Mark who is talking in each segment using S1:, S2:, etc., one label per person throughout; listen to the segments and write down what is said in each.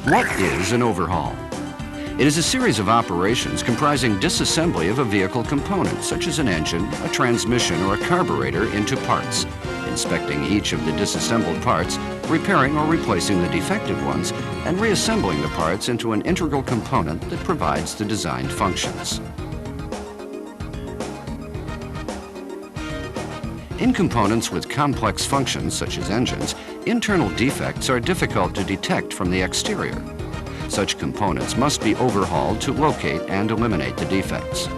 S1: What is an overhaul? It is a series of operations comprising disassembly of a vehicle component, such as an engine, a transmission, or a carburetor, into parts, inspecting each of the disassembled parts, repairing or replacing the defective ones, and reassembling the parts into an integral component that provides the designed functions. In components with complex functions, such as engines, internal defects are difficult to detect from the exterior. Such components must be overhauled to locate and eliminate the defects.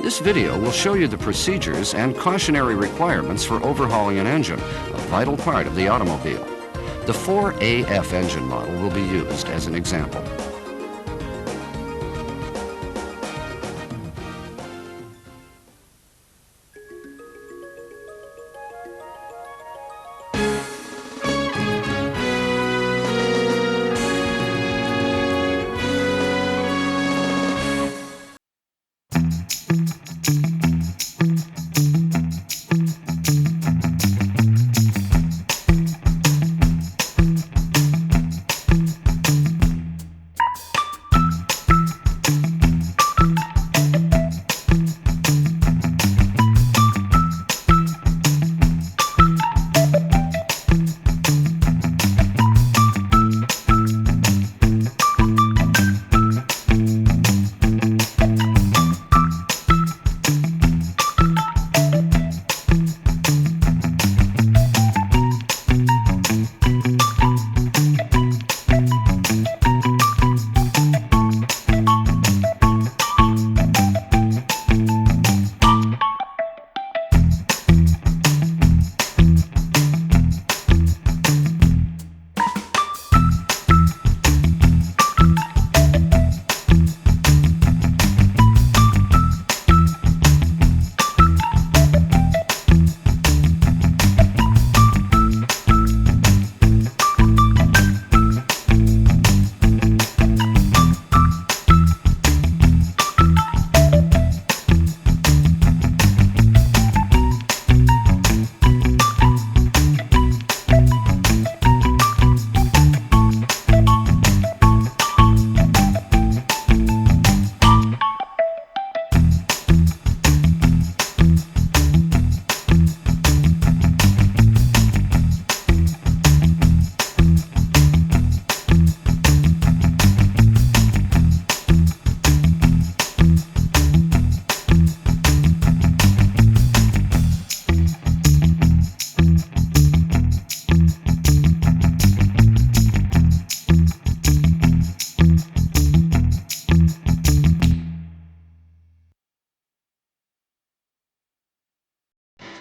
S1: This video will show you the procedures and cautionary requirements for overhauling an engine, a vital part of the automobile. The 4AF engine model will be used as an example.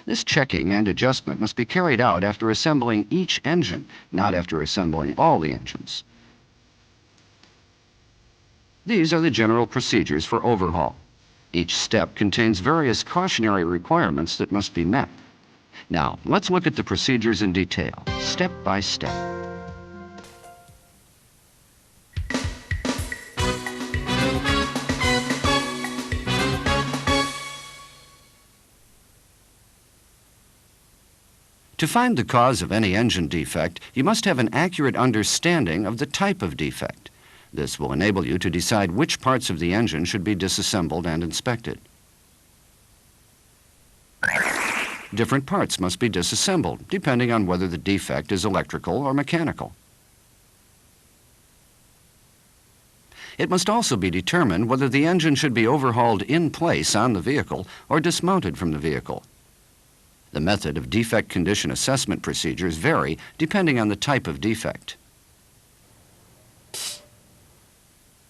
S1: This checking and adjustment must be carried out after assembling each engine, not after assembling all the engines. These are the general procedures for overhaul. Each step contains various cautionary requirements that must be met. Now, let's look at the procedures in detail, step by step. To find the cause of any engine defect, you must have an accurate understanding of the type of defect. This will enable you to decide which parts of the engine should be disassembled and inspected. Different parts must be disassembled, depending on whether the defect is electrical or mechanical. It must also be determined whether the engine should be overhauled in place on the vehicle or dismounted from the vehicle. The method of defect condition assessment procedures vary depending on the type of defect.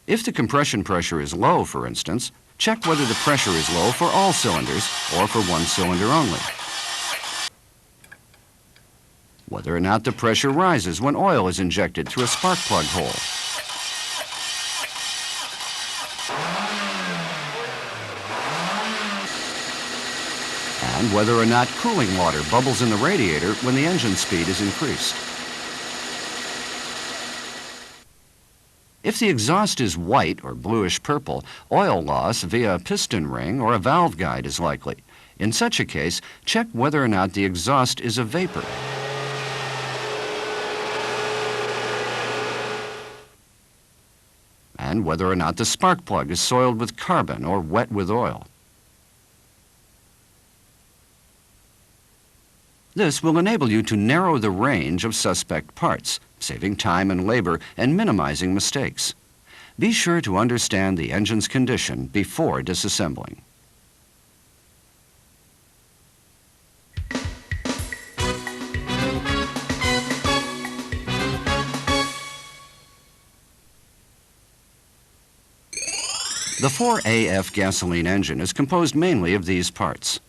S1: If the compression pressure is low, for instance, check whether the pressure is low for all cylinders or for one cylinder only. Whether or not the pressure rises when oil is injected through a spark plug hole. And whether or not cooling water bubbles in the radiator when the engine speed is increased. If the exhaust is white or bluish-purple, oil loss via a piston ring or a valve guide is likely. In such a case, check whether or not the exhaust is a vapor. and whether or not the spark plug is soiled with carbon or wet with oil. This will enable you to narrow the range of suspect parts, saving time and labor and minimizing mistakes. Be sure to understand the engine's condition before disassembling. The 4AF gasoline engine is composed mainly of these parts.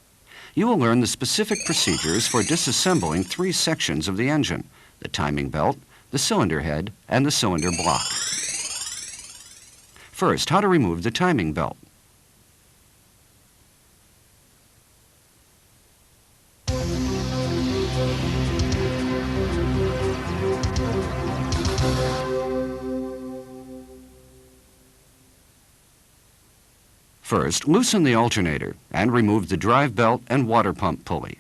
S1: You will learn the specific procedures for disassembling 3 sections of the engine: the timing belt, the cylinder head, and the cylinder block. First, how to remove the timing belt. First, loosen the alternator and remove the drive belt and water pump pulley.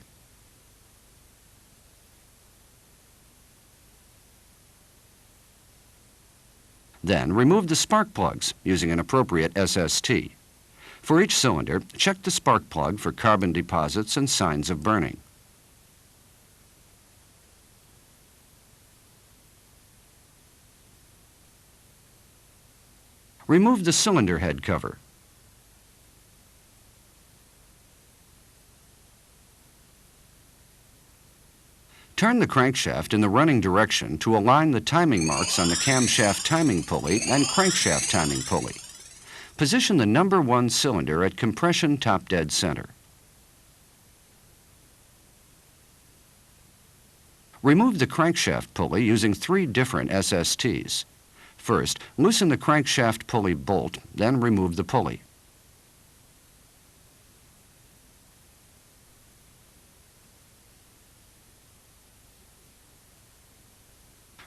S1: Then, remove the spark plugs using an appropriate SST. For each cylinder, check the spark plug for carbon deposits and signs of burning. Remove the cylinder head cover. Turn the crankshaft in the running direction to align the timing marks on the camshaft timing pulley and crankshaft timing pulley. Position the number 1 cylinder at compression top dead center. Remove the crankshaft pulley using 3 different SSTs. First, loosen the crankshaft pulley bolt, then remove the pulley.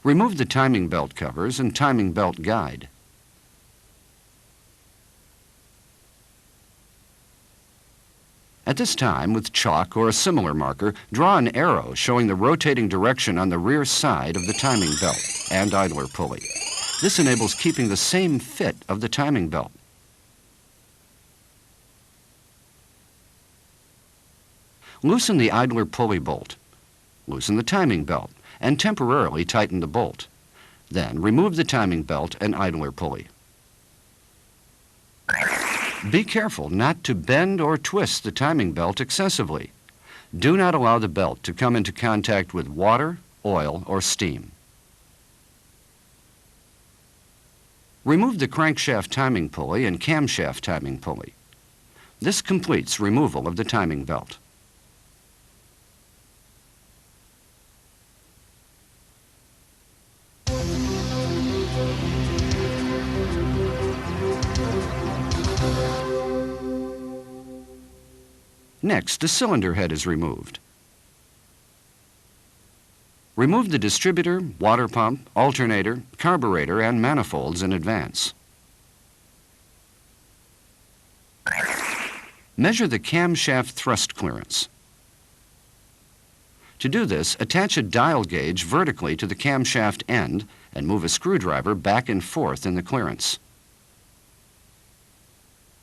S1: Remove the timing belt covers and timing belt guide. At this time, with chalk or a similar marker, draw an arrow showing the rotating direction on the rear side of the timing belt and idler pulley. This enables keeping the same fit of the timing belt. Loosen the idler pulley bolt. Loosen the timing belt and temporarily tighten the bolt. Then remove the timing belt and idler pulley. Be careful not to bend or twist the timing belt excessively. Do not allow the belt to come into contact with water, oil, or steam. Remove the crankshaft timing pulley and camshaft timing pulley. This completes removal of the timing belt. Next, the cylinder head is removed. Remove the distributor, water pump, alternator, carburetor, and manifolds in advance. Measure the camshaft thrust clearance. To do this, attach a dial gauge vertically to the camshaft end and move a screwdriver back and forth in the clearance.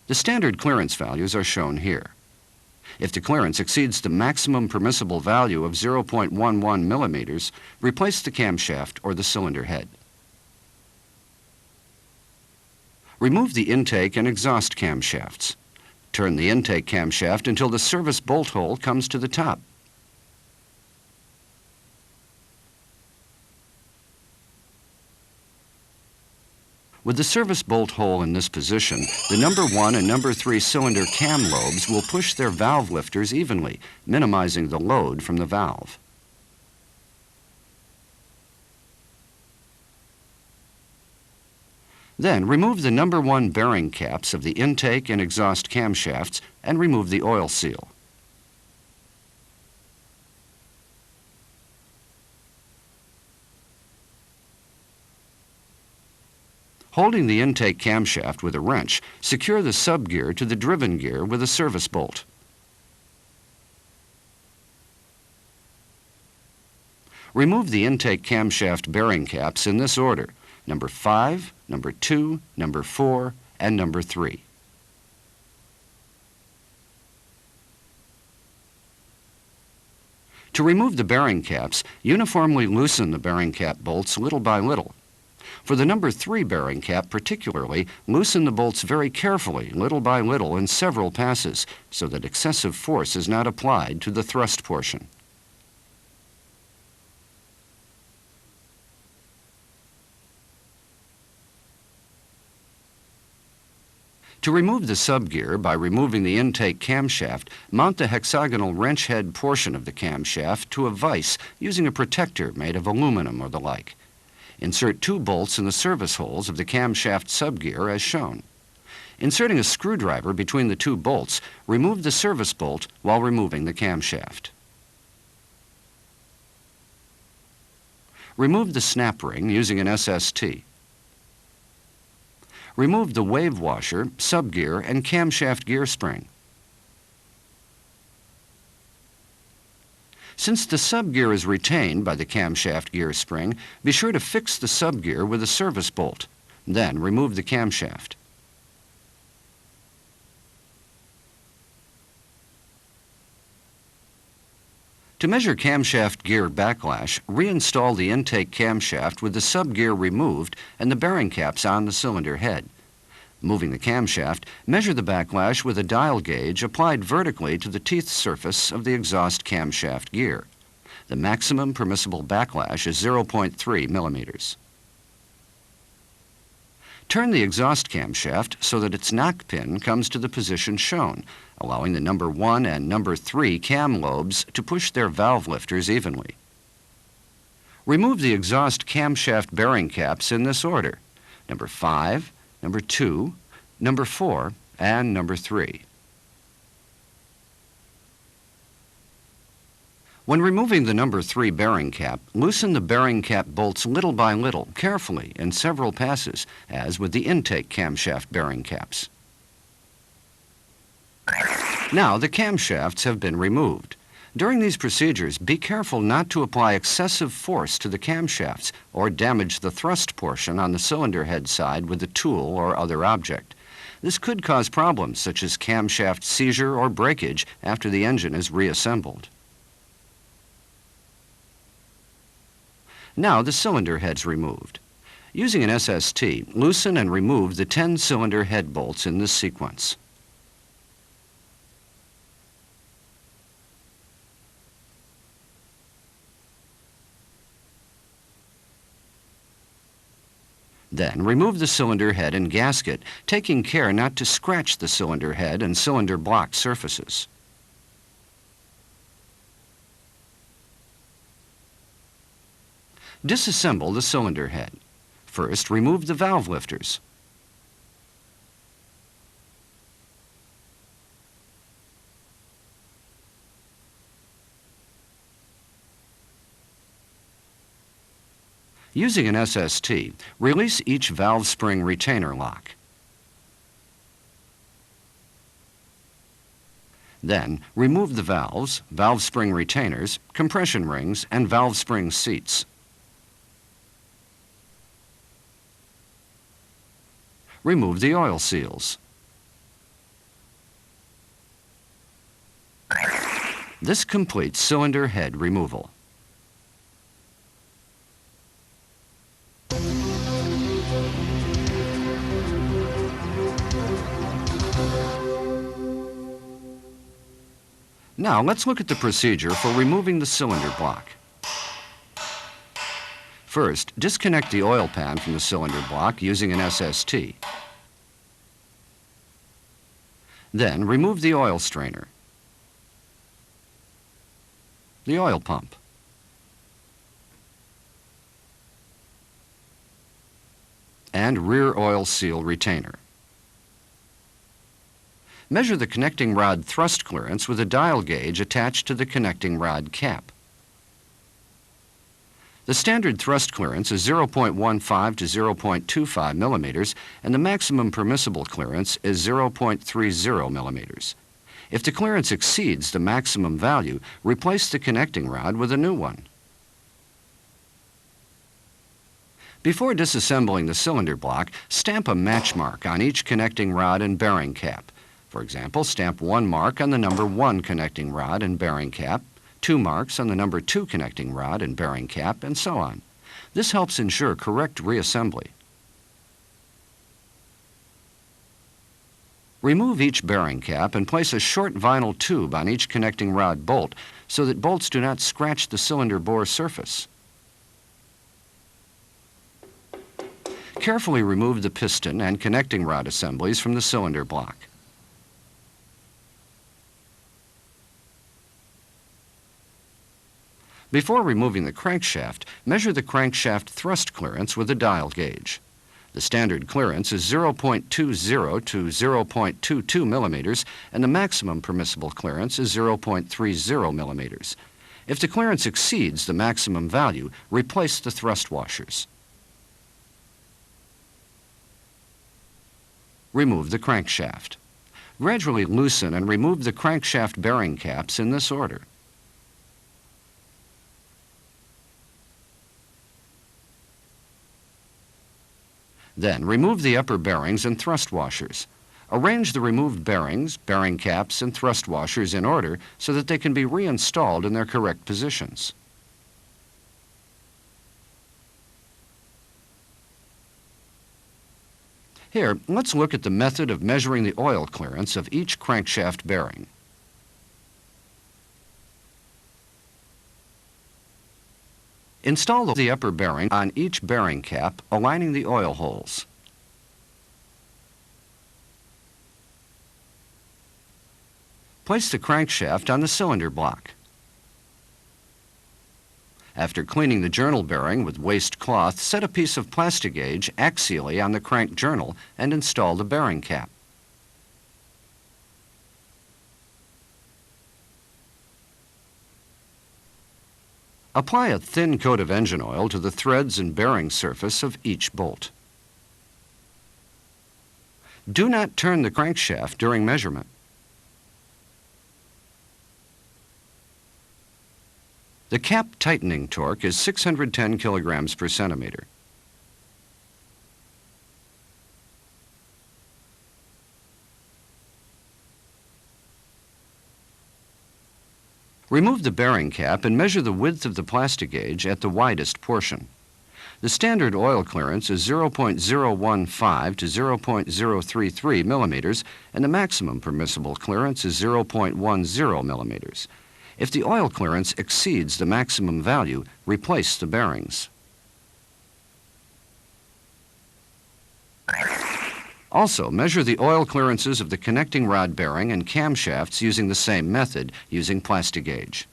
S1: The standard clearance values are shown here. If the clearance exceeds the maximum permissible value of 0.11 millimeters, replace the camshaft or the cylinder head. Remove the intake and exhaust camshafts. Turn the intake camshaft until the service bolt hole comes to the top. With the service bolt hole in this position, the number 1 and number 3 cylinder cam lobes will push their valve lifters evenly, minimizing the load from the valve. Then remove the number 1 bearing caps of the intake and exhaust camshafts and remove the oil seal. Holding the intake camshaft with a wrench, secure the subgear to the driven gear with a service bolt. Remove the intake camshaft bearing caps in this order: number 5, number 2, number 4, and number 3. To remove the bearing caps, uniformly loosen the bearing cap bolts little by little. For the number 3 bearing cap particularly, loosen the bolts very carefully, little by little, in several passes, so that excessive force is not applied to the thrust portion. To remove the subgear by removing the intake camshaft, mount the hexagonal wrench head portion of the camshaft to a vise using a protector made of aluminum or the like. Insert 2 bolts in the service holes of the camshaft subgear as shown. Inserting a screwdriver between the 2 bolts, remove the service bolt while removing the camshaft. Remove the snap ring using an SST. Remove the wave washer, subgear, and camshaft gear spring. Since the subgear is retained by the camshaft gear spring, be sure to fix the subgear with a service bolt. Then remove the camshaft. To measure camshaft gear backlash, reinstall the intake camshaft with the subgear removed and the bearing caps on the cylinder head. Moving the camshaft, measure the backlash with a dial gauge applied vertically to the teeth surface of the exhaust camshaft gear. The maximum permissible backlash is 0.3 millimeters. Turn the exhaust camshaft so that its knock pin comes to the position shown, allowing the number 1 and number 3 cam lobes to push their valve lifters evenly. Remove the exhaust camshaft bearing caps in this order: number 5, number 2, number 4, and number 3. When removing the number 3 bearing cap, loosen the bearing cap bolts little by little, carefully, in several passes, as with the intake camshaft bearing caps. Now the camshafts have been removed. During these procedures, be careful not to apply excessive force to the camshafts or damage the thrust portion on the cylinder head side with a tool or other object. This could cause problems such as camshaft seizure or breakage after the engine is reassembled. Now the cylinder head's removed. Using an SST, loosen and remove the 10 cylinder head bolts in this sequence. Then remove the cylinder head and gasket, taking care not to scratch the cylinder head and cylinder block surfaces. Disassemble the cylinder head. First, remove the valve lifters. Using an SST, release each valve spring retainer lock. Then, remove the valves, valve spring retainers, compression rings, and valve spring seats. Remove the oil seals. This completes cylinder head removal. Now let's look at the procedure for removing the cylinder block. First, disconnect the oil pan from the cylinder block using an SST. Then remove the oil strainer, the oil pump, and rear oil seal retainer. Measure the connecting rod thrust clearance with a dial gauge attached to the connecting rod cap. The standard thrust clearance is 0.15 to 0.25 millimeters, and the maximum permissible clearance is 0.30 millimeters. If the clearance exceeds the maximum value, replace the connecting rod with a new one. Before disassembling the cylinder block, stamp a match mark on each connecting rod and bearing cap. For example, stamp 1 mark on the number 1 connecting rod and bearing cap, 2 marks on the number 2 connecting rod and bearing cap, and so on. This helps ensure correct reassembly. Remove each bearing cap and place a short vinyl tube on each connecting rod bolt so that bolts do not scratch the cylinder bore surface. Carefully remove the piston and connecting rod assemblies from the cylinder block. Before removing the crankshaft, measure the crankshaft thrust clearance with a dial gauge. The standard clearance is 0.20 to 0.22 millimeters, and the maximum permissible clearance is 0.30 millimeters. If the clearance exceeds the maximum value, replace the thrust washers. Remove the crankshaft. Gradually loosen and remove the crankshaft bearing caps in this order. Then remove the upper bearings and thrust washers. Arrange the removed bearings, bearing caps, and thrust washers in order so that they can be reinstalled in their correct positions. Here, let's look at the method of measuring the oil clearance of each crankshaft bearing. Install the upper bearing on each bearing cap, aligning the oil holes. Place the crankshaft on the cylinder block. After cleaning the journal bearing with waste cloth, set a piece of plastic gauge axially on the crank journal and install the bearing cap. Apply a thin coat of engine oil to the threads and bearing surface of each bolt. Do not turn the crankshaft during measurement. The cap tightening torque is 610 kilograms per centimeter. Remove the bearing cap and measure the width of the plastic gauge at the widest portion. The standard oil clearance is 0.015 to 0.033 millimeters, and the maximum permissible clearance is 0.10 millimeters. If the oil clearance exceeds the maximum value, replace the bearings. Also, measure the oil clearances of the connecting rod bearing and camshafts using the same method, using plastic gauge.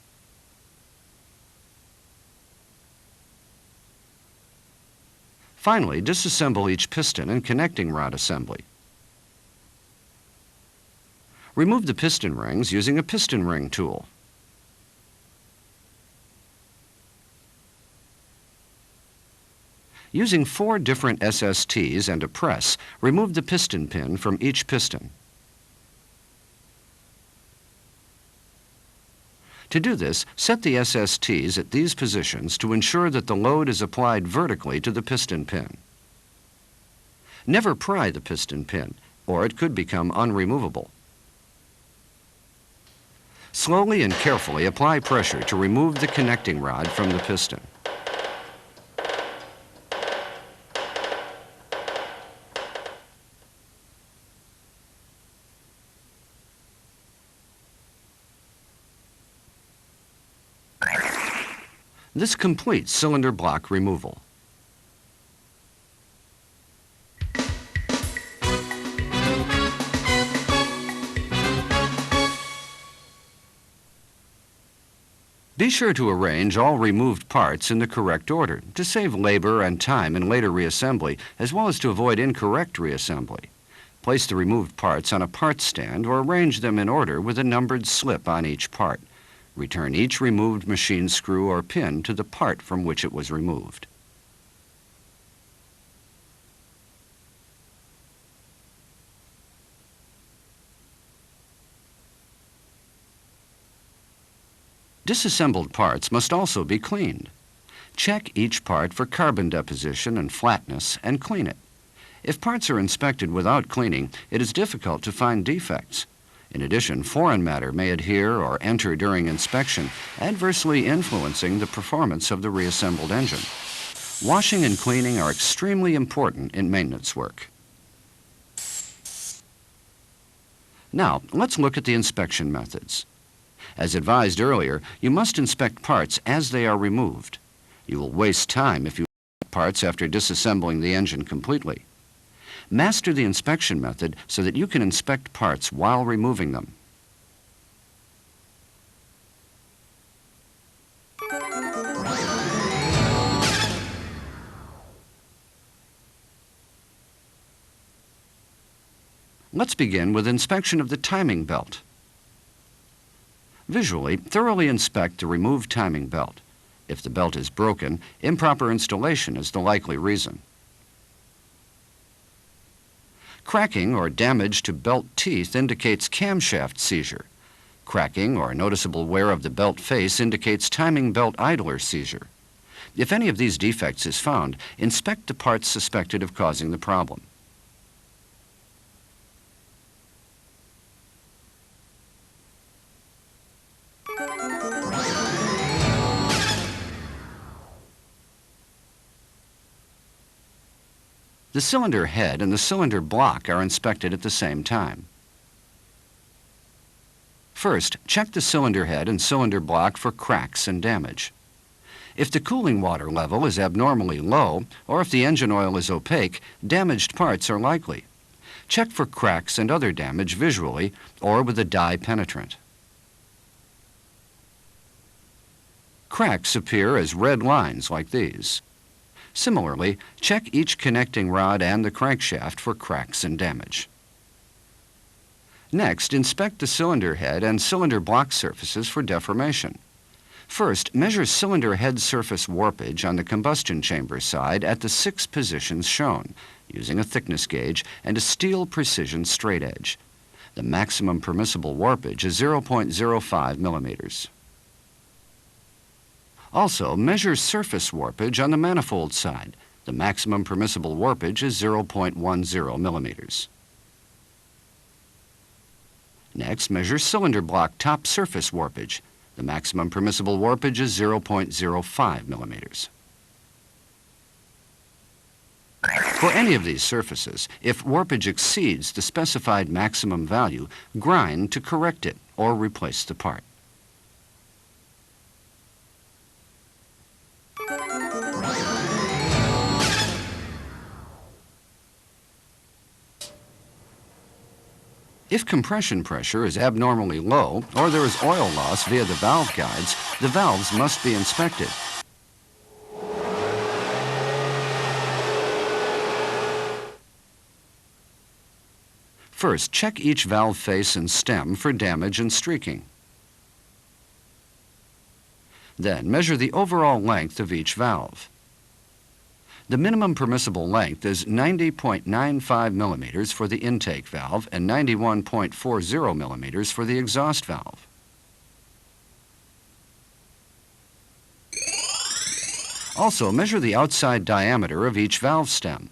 S1: Finally, disassemble each piston and connecting rod assembly. Remove the piston rings using a piston ring tool. Using 4 different SSTs and a press, remove the piston pin from each piston. To do this, set the SSTs at these positions to ensure that the load is applied vertically to the piston pin. Never pry the piston pin, or it could become unremovable. Slowly and carefully apply pressure to remove the connecting rod from the piston. This completes cylinder block removal. Be sure to arrange all removed parts in the correct order to save labor and time in later reassembly, as well as to avoid incorrect reassembly. Place the removed parts on a parts stand or arrange them in order with a numbered slip on each part. Return each removed machine screw or pin to the part from which it was removed. Disassembled parts must also be cleaned. Check each part for carbon deposition and flatness and clean it. If parts are inspected without cleaning, it is difficult to find defects. In addition, foreign matter may adhere or enter during inspection, adversely influencing the performance of the reassembled engine. Washing and cleaning are extremely important in maintenance work. Now, let's look at the inspection methods. As advised earlier, you must inspect parts as they are removed. You will waste time if you inspect parts after disassembling the engine completely. Master the inspection method so that you can inspect parts while removing them. Let's begin with inspection of the timing belt. Visually, thoroughly inspect the removed timing belt. If the belt is broken, improper installation is the likely reason. Cracking or damage to belt teeth indicates camshaft seizure. Cracking or noticeable wear of the belt face indicates timing belt idler seizure. If any of these defects is found, inspect the parts suspected of causing the problem. The cylinder head and the cylinder block are inspected at the same time. First, check the cylinder head and cylinder block for cracks and damage. If the cooling water level is abnormally low, or if the engine oil is opaque, damaged parts are likely. Check for cracks and other damage visually or with a dye penetrant. Cracks appear as red lines like these. Similarly, check each connecting rod and the crankshaft for cracks and damage. Next, inspect the cylinder head and cylinder block surfaces for deformation. First, measure cylinder head surface warpage on the combustion chamber side at the 6 positions shown, using a thickness gauge and a steel precision straight edge. The maximum permissible warpage is 0.05 millimeters. Also, measure surface warpage on the manifold side. The maximum permissible warpage is 0.10 millimeters. Next, measure cylinder block top surface warpage. The maximum permissible warpage is 0.05 millimeters. For any of these surfaces, if warpage exceeds the specified maximum value, grind to correct it or replace the part. If compression pressure is abnormally low or there is oil loss via the valve guides, the valves must be inspected. First, check each valve face and stem for damage and streaking. Then, measure the overall length of each valve. The minimum permissible length is 90.95 millimeters for the intake valve and 91.40 millimeters for the exhaust valve. Also, measure the outside diameter of each valve stem.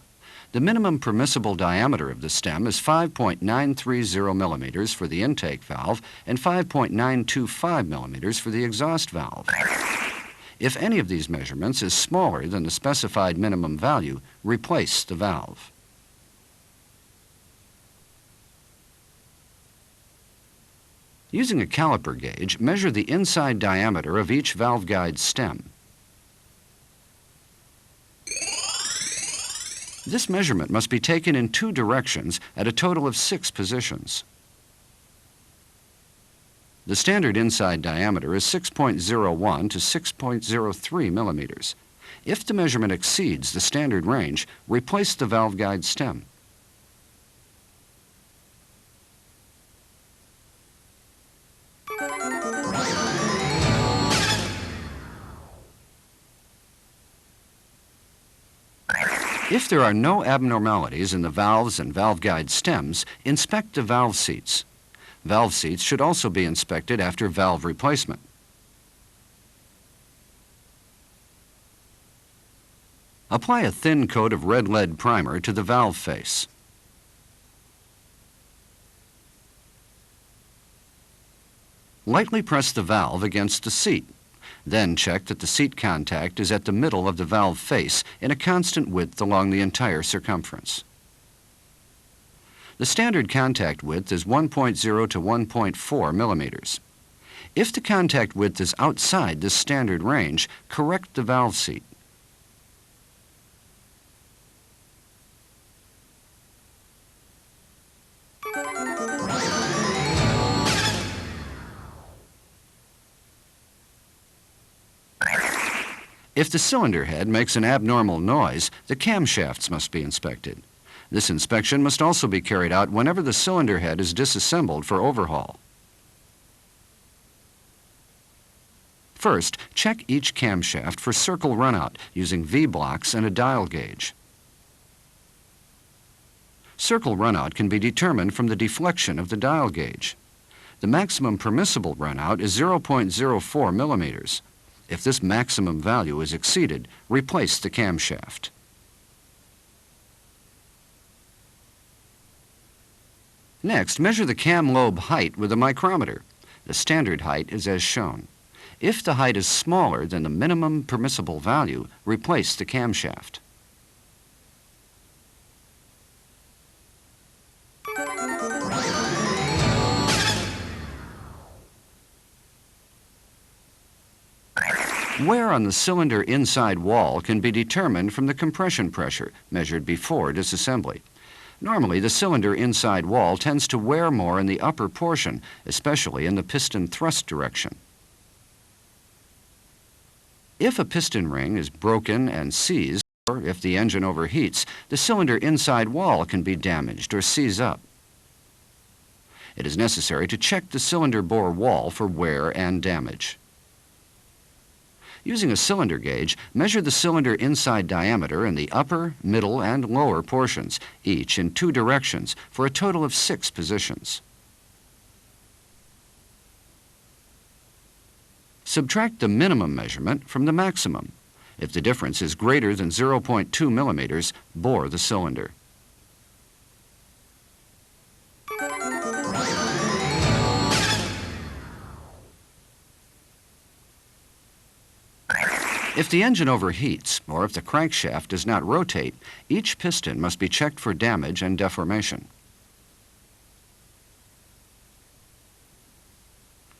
S1: The minimum permissible diameter of the stem is 5.930 millimeters for the intake valve and 5.925 millimeters for the exhaust valve. If any of these measurements is smaller than the specified minimum value, replace the valve. Using a caliper gauge, measure the inside diameter of each valve guide stem. This measurement must be taken in 2 directions at a total of 6 positions. The standard inside diameter is 6.01 to 6.03 millimeters. If the measurement exceeds the standard range, replace the valve guide stem. If there are no abnormalities in the valves and valve guide stems, inspect the valve seats. Valve seats should also be inspected after valve replacement. Apply a thin coat of red lead primer to the valve face. Lightly press the valve against the seat. Then check that the seat contact is at the middle of the valve face in a constant width along the entire circumference. The standard contact width is 1.0 to 1.4 millimeters. If the contact width is outside this standard range, correct the valve seat. If the cylinder head makes an abnormal noise, the camshafts must be inspected. This inspection must also be carried out whenever the cylinder head is disassembled for overhaul. First, check each camshaft for circle runout using V-blocks and a dial gauge. Circle runout can be determined from the deflection of the dial gauge. The maximum permissible runout is 0.04 millimeters. If this maximum value is exceeded, replace the camshaft. Next, measure the cam lobe height with a micrometer. The standard height is as shown. If the height is smaller than the minimum permissible value, replace the camshaft. Wear on the cylinder inside wall can be determined from the compression pressure measured before disassembly. Normally, the cylinder inside wall tends to wear more in the upper portion, especially in the piston thrust direction. If a piston ring is broken and seized, or if the engine overheats, the cylinder inside wall can be damaged or seize up. It is necessary to check the cylinder bore wall for wear and damage. Using a cylinder gauge, measure the cylinder inside diameter in the upper, middle, and lower portions, each in 2 directions, for a total of 6 positions. Subtract the minimum measurement from the maximum. If the difference is greater than 0.2 millimeters, bore the cylinder. If the engine overheats, or if the crankshaft does not rotate, each piston must be checked for damage and deformation.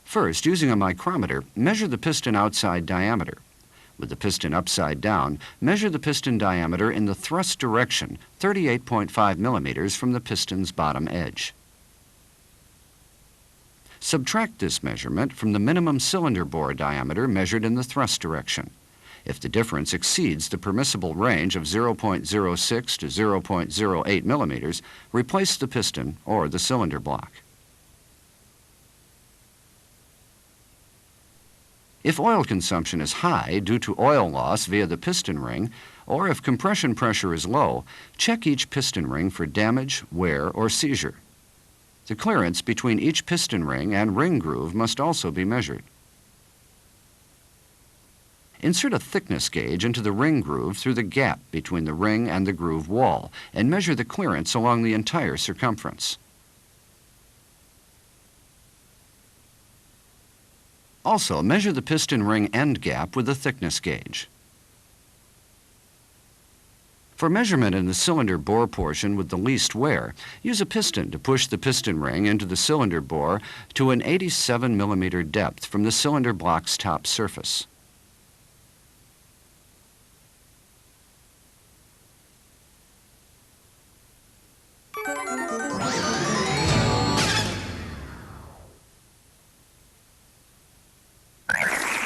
S1: First, using a micrometer, measure the piston outside diameter. With the piston upside down, measure the piston diameter in the thrust direction, 38.5 millimeters from the piston's bottom edge. Subtract this measurement from the minimum cylinder bore diameter measured in the thrust direction. If the difference exceeds the permissible range of 0.06 to 0.08 millimeters, replace the piston or the cylinder block. If oil consumption is high due to oil loss via the piston ring, or if compression pressure is low, check each piston ring for damage, wear, or seizure. The clearance between each piston ring and ring groove must also be measured. Insert a thickness gauge into the ring groove through the gap between the ring and the groove wall and measure the clearance along the entire circumference. Also, measure the piston ring end gap with a thickness gauge. For measurement in the cylinder bore portion with the least wear, use a piston to push the piston ring into the cylinder bore to an 87 millimeter depth from the cylinder block's top surface.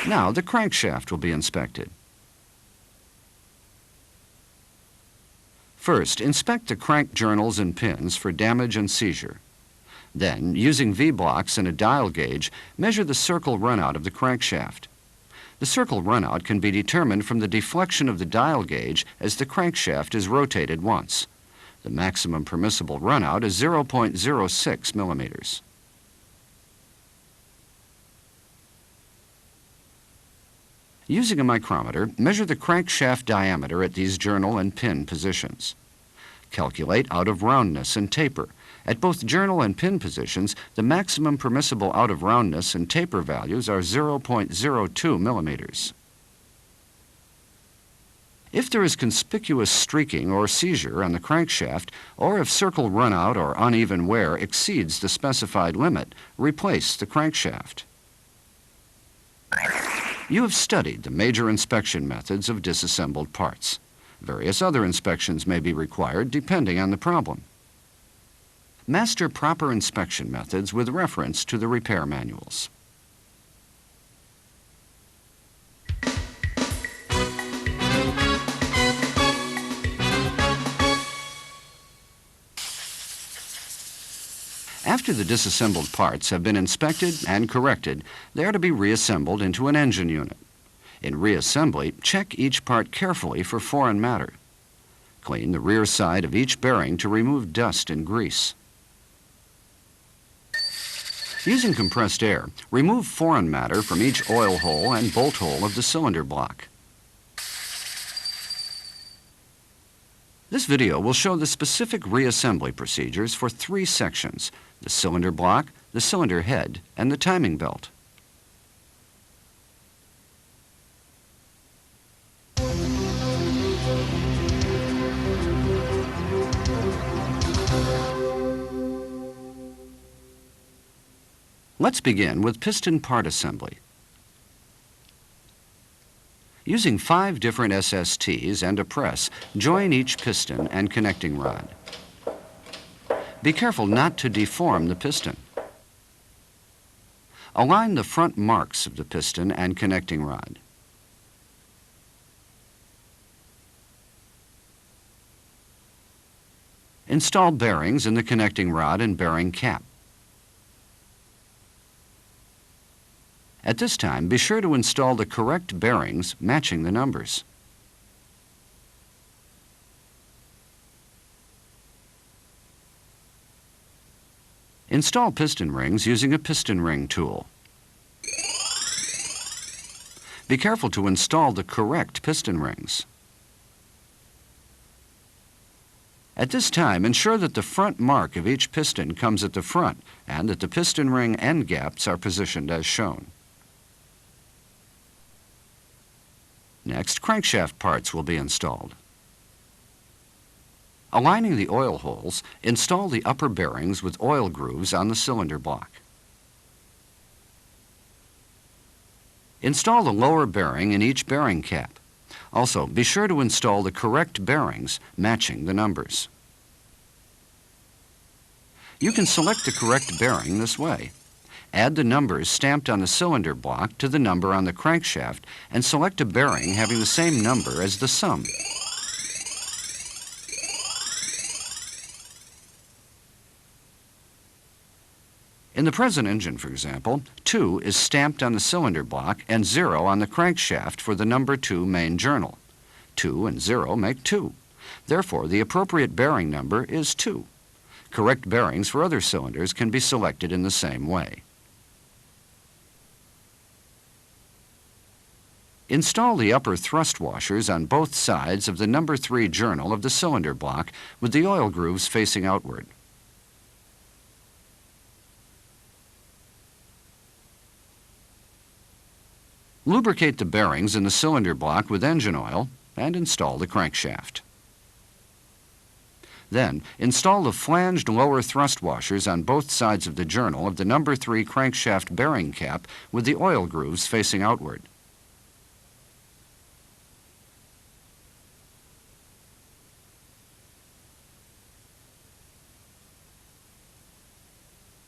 S1: Now the crankshaft will be inspected. First, inspect the crank journals and pins for damage and seizure. Then, using V-blocks and a dial gauge, measure the circle runout of the crankshaft. The circle runout can be determined from the deflection of the dial gauge as the crankshaft is rotated once. The maximum permissible runout is 0.06 millimeters. Using a micrometer, measure the crankshaft diameter at these journal and pin positions. Calculate out of roundness and taper. At both journal and pin positions, the maximum permissible out of roundness and taper values are 0.02 millimeters. If there is conspicuous streaking or seizure on the crankshaft, or if circle runout or uneven wear exceeds the specified limit, replace the crankshaft. You have studied the major inspection methods of disassembled parts. Various other inspections may be required depending on the problem. Master proper inspection methods with reference to the repair manuals. After the disassembled parts have been inspected and corrected, they are to be reassembled into an engine unit. In reassembly, check each part carefully for foreign matter. Clean the rear side of each bearing to remove dust and grease. Using compressed air, remove foreign matter from each oil hole and bolt hole of the cylinder block. This video will show the specific reassembly procedures for 3 sections: the cylinder block, the cylinder head, and the timing belt. Let's begin with piston part assembly. Using 5 different SSTs and a press, join each piston and connecting rod. Be careful not to deform the piston. Align the front marks of the piston and connecting rod. Install bearings in the connecting rod and bearing cap. At this time, be sure to install the correct bearings matching the numbers. Install piston rings using a piston ring tool. Be careful to install the correct piston rings. At this time, ensure that the front mark of each piston comes at the front and that the piston ring end gaps are positioned as shown. Next, crankshaft parts will be installed. Aligning the oil holes, install the upper bearings with oil grooves on the cylinder block. Install the lower bearing in each bearing cap. Also, be sure to install the correct bearings matching the numbers. You can select the correct bearing this way. Add the numbers stamped on the cylinder block to the number on the crankshaft and select a bearing having the same number as the sum. In the present engine, for example, 2 is stamped on the cylinder block and 0 on the crankshaft for the number 2 main journal. 2 and 0 make 2. Therefore, the appropriate bearing number is 2. Correct bearings for other cylinders can be selected in the same way. Install the upper thrust washers on both sides of the number 3 journal of the cylinder block with the oil grooves facing outward. Lubricate the bearings in the cylinder block with engine oil and install the crankshaft. Then, install the flanged lower thrust washers on both sides of the journal of the number 3 crankshaft bearing cap with the oil grooves facing outward.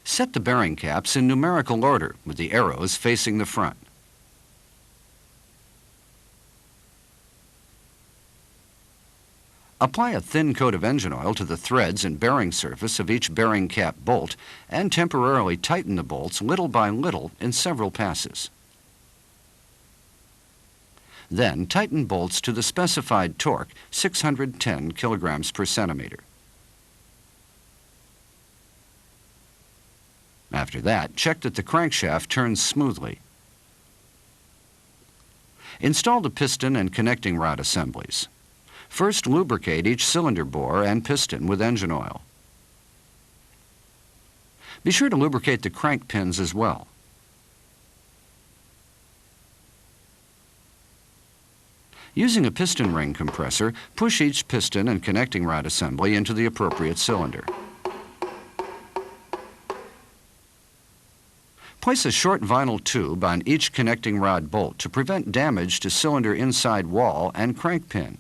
S1: Set the bearing caps in numerical order with the arrows facing the front. Apply a thin coat of engine oil to the threads and bearing surface of each bearing cap bolt and temporarily tighten the bolts little by little in several passes. Then tighten bolts to the specified torque, 610 kilograms per centimeter. After that, check that the crankshaft turns smoothly. Install the piston and connecting rod assemblies. First, lubricate each cylinder bore and piston with engine oil. Be sure to lubricate the crank pins as well. Using a piston ring compressor, push each piston and connecting rod assembly into the appropriate cylinder. Place a short vinyl tube on each connecting rod bolt to prevent damage to cylinder inside wall and crank pin.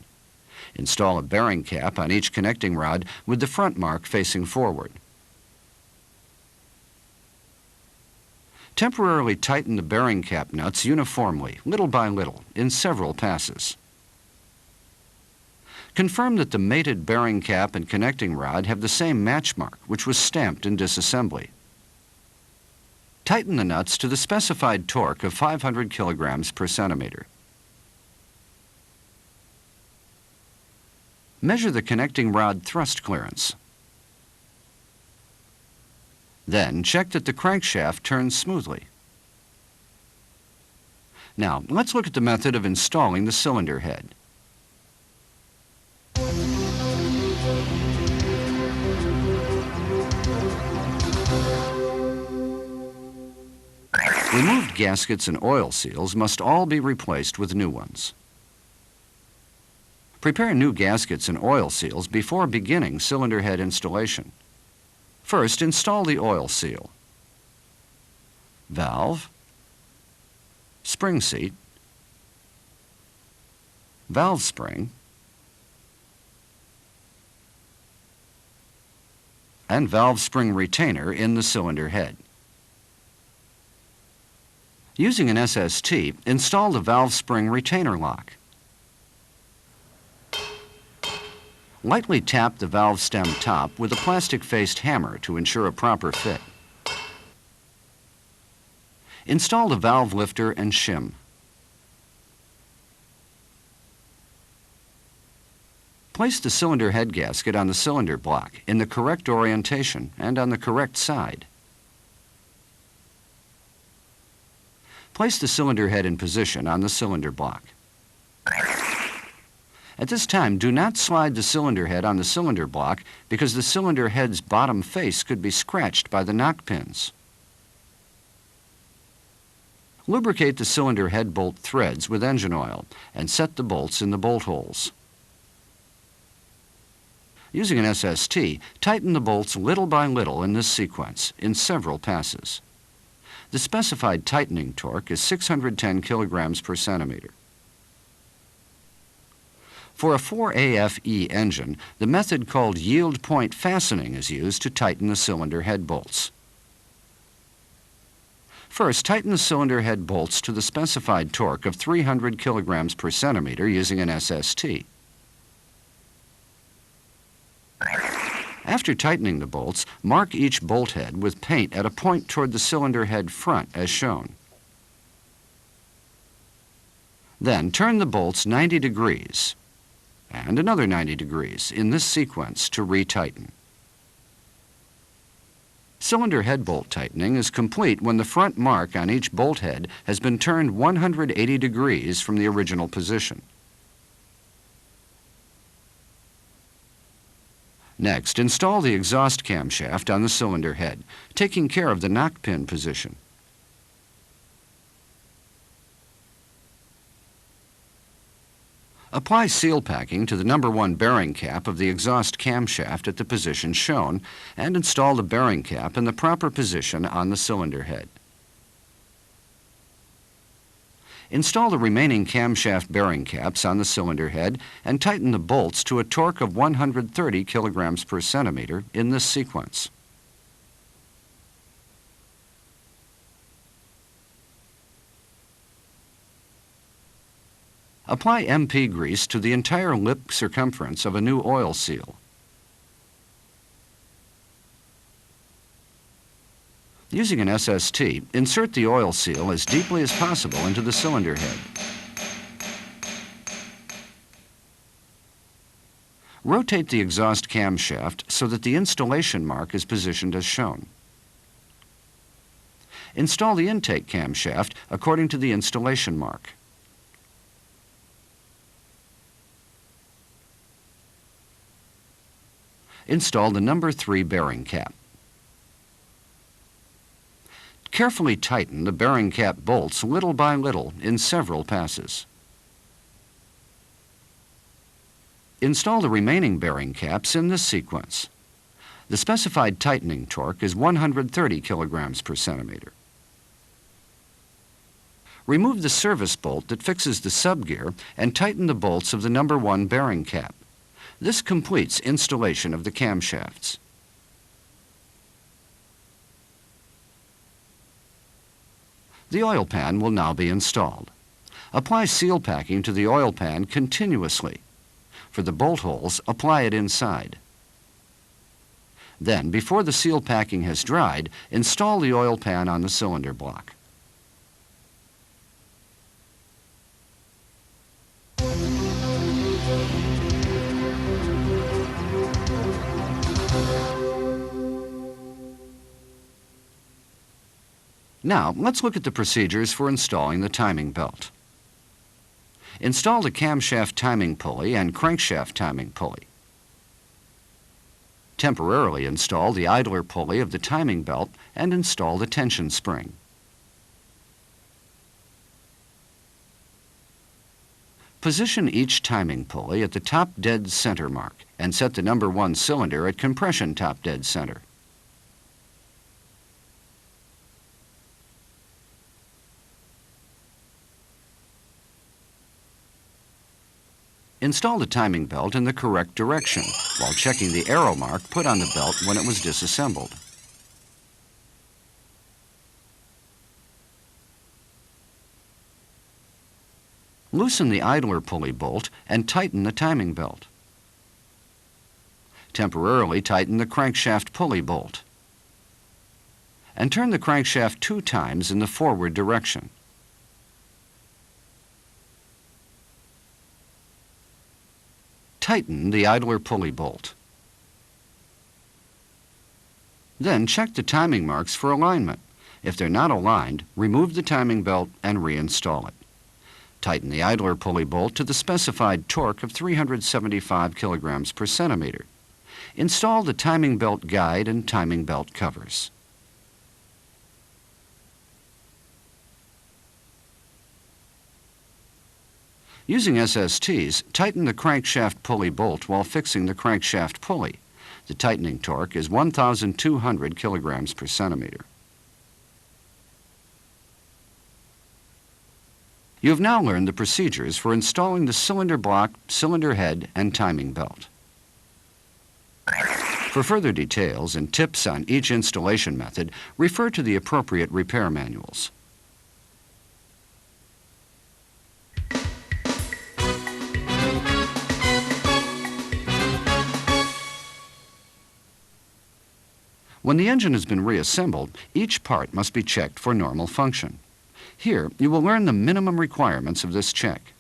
S1: Install a bearing cap on each connecting rod with the front mark facing forward. Temporarily tighten the bearing cap nuts uniformly, little by little, in several passes. Confirm that the mated bearing cap and connecting rod have the same match mark, which was stamped in disassembly. Tighten the nuts to the specified torque of 500 kilograms per centimeter. Measure the connecting rod thrust clearance. Then check that the crankshaft turns smoothly. Now, let's look at the method of installing the cylinder head. Removed gaskets and oil seals must all be replaced with new ones. Prepare new gaskets and oil seals before beginning cylinder head installation. First, install the oil seal, valve, spring seat, valve spring, and valve spring retainer in the cylinder head. Using an SST, install the valve spring retainer lock. Lightly tap the valve stem top with a plastic-faced hammer to ensure a proper fit. Install the valve lifter and shim. Place the cylinder head gasket on the cylinder block in the correct orientation and on the correct side. Place the cylinder head in position on the cylinder block. At this time, do not slide the cylinder head on the cylinder block because the cylinder head's bottom face could be scratched by the knock pins. Lubricate the cylinder head bolt threads with engine oil and set the bolts in the bolt holes. Using an SST, tighten the bolts little by little in this sequence in several passes. The specified tightening torque is 610 kilograms per centimeter. For a 4AFE engine, the method called yield point fastening is used to tighten the cylinder head bolts. First, tighten the cylinder head bolts to the specified torque of 300 kilograms per centimeter using an SST. After tightening the bolts, mark each bolt head with paint at a point toward the cylinder head front as shown. Then turn the bolts 90 degrees and another 90 degrees in this sequence to retighten. Cylinder head bolt tightening is complete when the front mark on each bolt head has been turned 180 degrees from the original position. Next, install the exhaust camshaft on the cylinder head, taking care of the knock pin position. Apply seal packing to the number 1 bearing cap of the exhaust camshaft at the position shown and install the bearing cap in the proper position on the cylinder head. Install the remaining camshaft bearing caps on the cylinder head and tighten the bolts to a torque of 130 kilograms per centimeter in this sequence. Apply MP grease to the entire lip circumference of a new oil seal. Using an SST, insert the oil seal as deeply as possible into the cylinder head. Rotate the exhaust camshaft so that the installation mark is positioned as shown. Install the intake camshaft according to the installation mark. Install the number 3 bearing cap. Carefully tighten the bearing cap bolts little by little in several passes. Install the remaining bearing caps in this sequence. The specified tightening torque is 130 kilograms per centimeter. Remove the service bolt that fixes the subgear and tighten the bolts of the number 1 bearing cap. This completes installation of the camshafts. The oil pan will now be installed. Apply seal packing to the oil pan continuously. For the bolt holes, apply it inside. Then, before the seal packing has dried, install the oil pan on the cylinder block. Now, let's look at the procedures for installing the timing belt. Install the camshaft timing pulley and crankshaft timing pulley. Temporarily install the idler pulley of the timing belt and install the tension spring. Position each timing pulley at the top dead center mark and set the number 1 cylinder at compression top dead center. Install the timing belt in the correct direction while checking the arrow mark put on the belt when it was disassembled. Loosen the idler pulley bolt and tighten the timing belt. Temporarily tighten the crankshaft pulley bolt. And turn the crankshaft 2 times in the forward direction. Tighten the idler pulley bolt. Then check the timing marks for alignment. If they're not aligned, remove the timing belt and reinstall it. Tighten the idler pulley bolt to the specified torque of 375 kilograms per centimeter. Install the timing belt guide and timing belt covers. Using SSTs, tighten the crankshaft pulley bolt while fixing the crankshaft pulley. The tightening torque is 1,200 kilograms per centimeter. You have now learned the procedures for installing the cylinder block, cylinder head, and timing belt. For further details and tips on each installation method, refer to the appropriate repair manuals. When the engine has been reassembled, each part must be checked for normal function. Here, you will learn the minimum requirements of this check.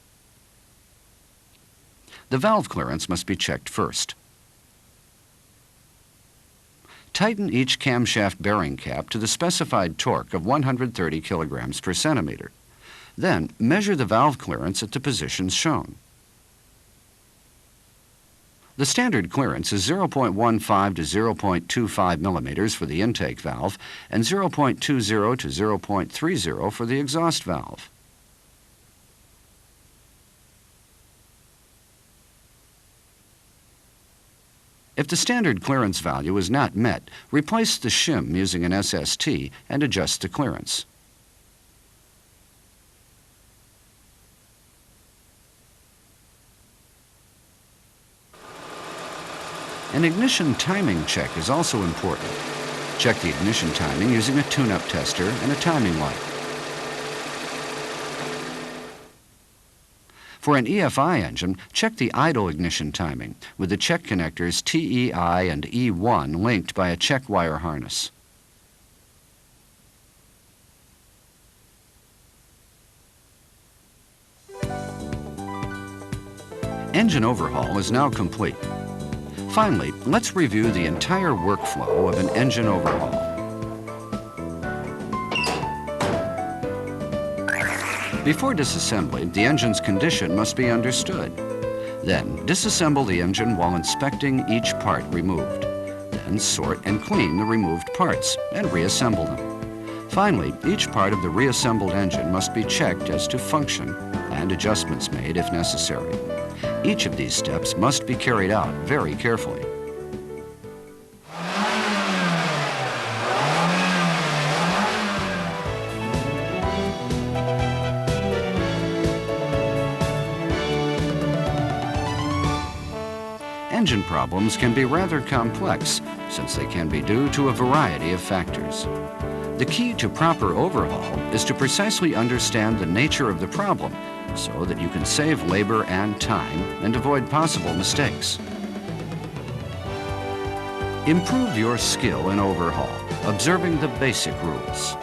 S1: The valve clearance must be checked first. Tighten each camshaft bearing cap to the specified torque of 130 kilograms per centimeter. Then, measure the valve clearance at the positions shown. The standard clearance is 0.15 to 0.25 millimeters for the intake valve and 0.20 to 0.30 for the exhaust valve. If the standard clearance value is not met, replace the shim using an SST and adjust the clearance. An ignition timing check is also important. Check the ignition timing using a tune-up tester and a timing light. For an EFI engine, check the idle ignition timing with the check connectors TEI and E1 linked by a check wire harness. Engine overhaul is now complete. Finally, let's review the entire workflow of an engine overhaul. Before disassembly, the engine's condition must be understood. Then disassemble the engine while inspecting each part removed. Then sort and clean the removed parts and reassemble them. Finally, each part of the reassembled engine must be checked as to function and adjustments made if necessary. Each of these steps must be carried out very carefully. Engine problems can be rather complex since they can be due to a variety of factors. The key to proper overhaul is to precisely understand the nature of the problem so that you can save labor and time and avoid possible mistakes. Improve your skill in overhaul, observing the basic rules.